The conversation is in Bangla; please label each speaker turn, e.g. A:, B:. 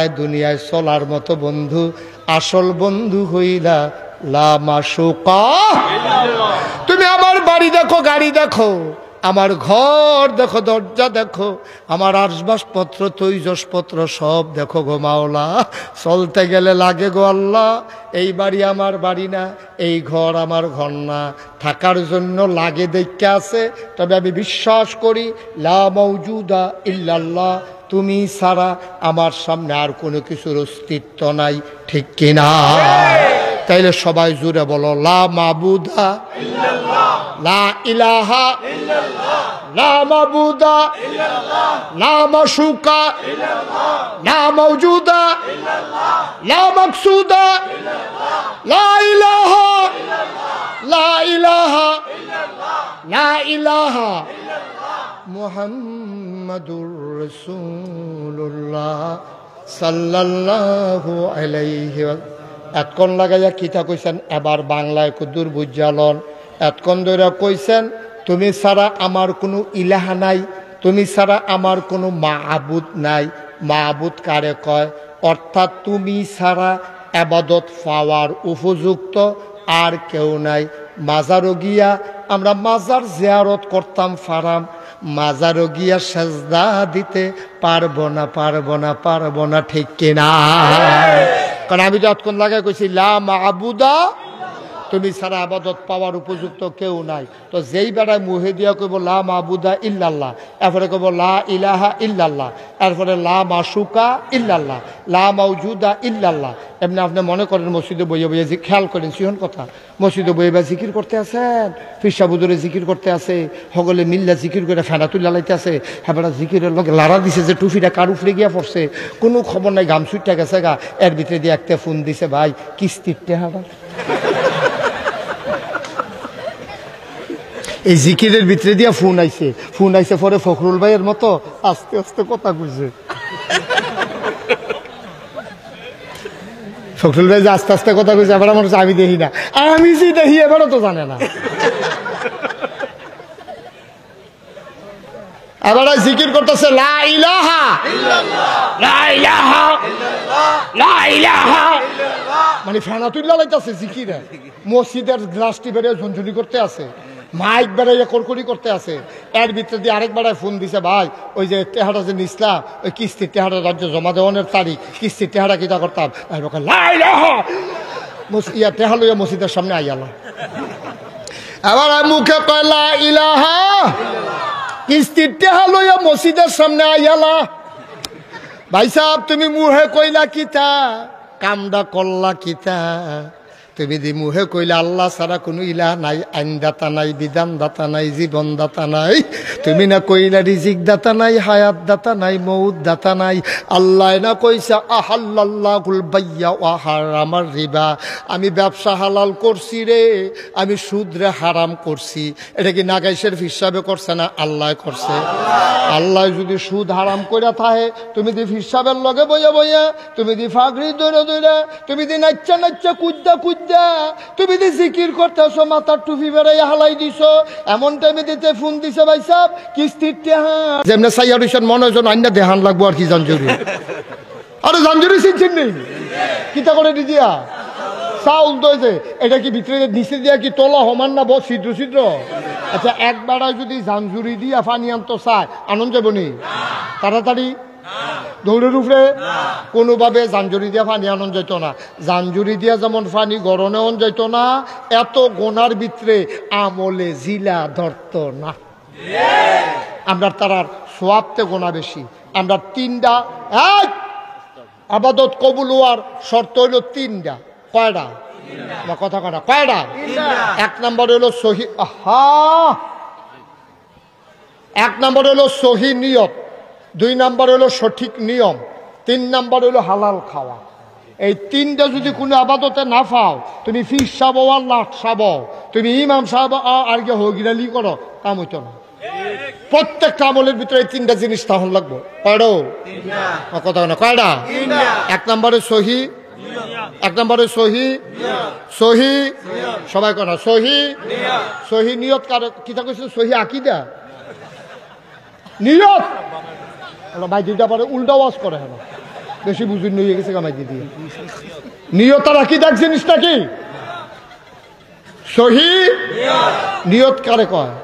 A: কয় দুনিয়ায় চলার মতো বন্ধু আসল বন্ধু হইলা লা মাশুকা। তুমি আমার বাড়ি দেখো, গাড়ি দেখো, আমার ঘর দেখো, দরজা দেখো, আমার আসবাবপত্র তৈজসপত্র সব দেখো গো মাওলা, চলতে গেলে লাগে গো আল্লাহ এই বাড়ি আমার বাড়ি না, এই ঘর আমার ঘর না, থাকার জন্য লাগে দেখতে আছে। তবে আমি বিশ্বাস করি লা মাওজুদা ইল্লাল্লাহ, তুমি ছাড়া আমার সামনে আর কোনো কিছুর অস্তিত্ব নাই, ঠিক কিনা? তাইলে সবাই জুড়ে বলো লা মাবুদা ইল্লাল্লাহ, লা ইলাহা ইল্লাল্লাহ, লা মাবুদা ইল্লাল্লাহ, লা মাশুকা ইল্লাল্লাহ, লা মাওজুদা ইল্লাল্লাহ, লা মাকসুদা ইল্লাল্লাহ, লা ইলাহা ইল্লাল্লাহ, লা ইলাহা ইল্লাল্লাহ, লা ইলাহা ইল্লাল্লাহ মুহাম্মাদুর রাসূলুল্লাহ সাল্লাল্লাহু আলাইহি ওয়া সাল্লাম। এতক্ষণ লাগাইয়া কিতা কইছেন, এবার বাংলায় কুদুর বুঝালন। এতক্ষণ ধরে কইছেন তুমি ছাড়া আমার কোনো ইলাহা নাই, তুমি ছাড়া আমার কোনো মাবুদ নাই। মাবুদ কারে কয়? অর্থাৎ তুমি ছাড়া ইবাদত পাওয়ার উপযুক্ত আর কেউ নাই। মাজারও গিয়া আমরা মাজার জিয়ারত করতাম ফারাম, মাজারও গিয়া সেজদা দিতে পারবো না, পারবো না, পারবো না, ঠিক কিনা? কারণ আমি তো এতক্ষণ লাগাই কইছি লা মাবুদা, তুমি ছাড়া আবাদত পাওয়ার উপযুক্ত কেউ নাই। তো যেই বেড়ায় মুহে দিয়া কইব লা মাবুদা ইল্লাল্লাহ, এরপরে কইব লা ইলাহা ইল্লাল্লাহ, এরপরে লা মাশুকা ইল্লাল্লাহ, লা মাওজুদা ইল্লাল্লাহ। এমনি আপনি মনে করেন মসজিদে বইয়ে বইয়ে খেয়াল করেন সিহন কথা, মসজিদে বইয়ে বা জিকির করতে আছেন, ফিরসাবুদরে জিকির করতে আছে, সকলে মিল্লা জিকির করে ফেনা তুলে লাইতে আছে, হ্যাঁ বেড়া জিকিরের লোক লাড়া দিছে যে টুফিটা কার উফরে গিয়া পড়ছে, কোনো খবর নাই, গামছুটটা গেছে গা, এর ভিতরে দিয়ে একটা ফোন দিছে ভাই কিস্তির টেহারা। এই জিকিরের ভিতরে দিয়া ফোন আইছে পরে ফখরুল ভাইয়ের মতো আস্তে আস্তে কথা কইছে। ফখরুল ভাই যে আস্তে আস্তে কথা কইছে, এবার আমার আমি দেখি না, আমি যে দেখি এবারও তো জানে না। এবার জিকির করতেছে লা ইলাহা ইল্লাল্লাহ, লা ইলাহা ইল্লাল্লাহ, লা ইলাহা ইল্লাল্লাহ, মানে ফেনা তুল্লা লাইতাছে জিকিরে। মসজিদের গ্লাস টিপে ঝনঝনি করতে আছে, মাইক বেড়াইয়া করকরি করতে আছে, এর ভিতরে দিয়ে আরেক বেড়ায় ফোন দিছে ভাই ওই যে টেহারা যে নিসলা, ওই কিস্তির টেহারা রাজ্য জমা দেওয়ানোর তারিখ, কিস্তির টেহারা কিতা করতাম, ইয়া টেহা লইয়া মসজিদের সামনে আইয়ালা। এবার মুখে কয় লা ইলাহা, কিস্তির টেহা লইয়া মসজিদের সামনে আইয়ালা। ভাই সাহেব তুমি মুহে কইলা কিতা, কামডা করলা কিতা? তুমি দি মুহে কইলা আল্লাহ ছাড়া কোনো ইলাহ নাই, আইনদাতা নাই, বিধানদাতা নাই, জীবনদাতা নাই। তুমি না কইলা রিজিক দাতা নাই, হায়াত দাতা নাই, মৌত দাতা নাই। আল্লাহ না কইছে আহাল্লাল্লাহুল বাইয়া ওয়া হারামার রিবা, আমি ব্যবসা হালাল করছি রে, আমি সুদরে হারাম করছি। এটা কি নাগাইশের হিসাবে করছে না আল্লাহ করছে? আল্লাহ যদি সুদ হারাম কইরা থাকে, তুমি দি হিসাবের লগে বইয়া বইয়া, তুমি দি ফাগড়ি দৌড়ে দৌড়ে, তুমি দি নাচ্চা নাচ্চা কুদ্দা কুদ্দা, তুমি দি জিকির করতেছো, মাথার টুপি বেড়াই হালাই দিছো, এমন টাইমে দিতে ফোন দিছে ভাই সাহেব কিস্তির টেহা। যেমন সাইয়ার হোসেন মনে হয় আইনা দেহান লাগবো আর কি জানজুরি। আরে জানজুরি চিনছেন নেই কিতা করে দিয়া চাউল দইছে, এটা কি ভিতরে নিচে দিয়া কি তলা সমান না বহু ছিদ্র ছিদ্র? আচ্ছা একবারায় যদি জানজুরি দিয়া পানি আনতো চায় আনন্দ যাবো নি? তাড়াতাড়ি দৌড়ের উপরে কোনোভাবে জানজুরি দিয়া পানি আনন্দ যেত না। জানজুরি দিয়া যেমন পানি গরমে অন যেত না, এত গোনার ভিতরে আমলে জিলা ধরত না। আমরা তারার সোয়াবতে গোনা বেশি। আমরা তিনটা আবাদত কবুল হওয়ার শর্ত হইল তিনটা। কয়টা? আমার কথা কয়টা? কয়টা? এক নম্বর হইল সহি, এক নম্বর হইল সহি নিয়ত, দুই নম্বর হইল সঠিক নিয়ম, তিন নম্বর হইল হালাল খাওয়া। এই তিনটা যদি কোনো আবাদতে না পাও, তুমি ফির সাব আর লাট সাব, তুমি ইমাম সাহেব আর গিয়ে হগিরালি করো, কাম হইতো না। প্রত্যেকটা আমলের ভিতরে এই তিনটা জিনিস তখন লাগবো। কয়ডো? কথা না কয়টা? এক নম্বরে সহি, এক নম্বরে সহি, সহি সবাই কনা সহি, সহি নিয়ত কারো কিতা কইছে? সহি আকীদা নিয়ত ভাই দুইটা পরে উল্টা ওয়াজ করে হলো। বেশি বুঝুন নিয়ে গেছে কামাই দিয়ে নিয়ত রাখি দেখ জিনিসটা কি সহি নিয়ত কারে কয়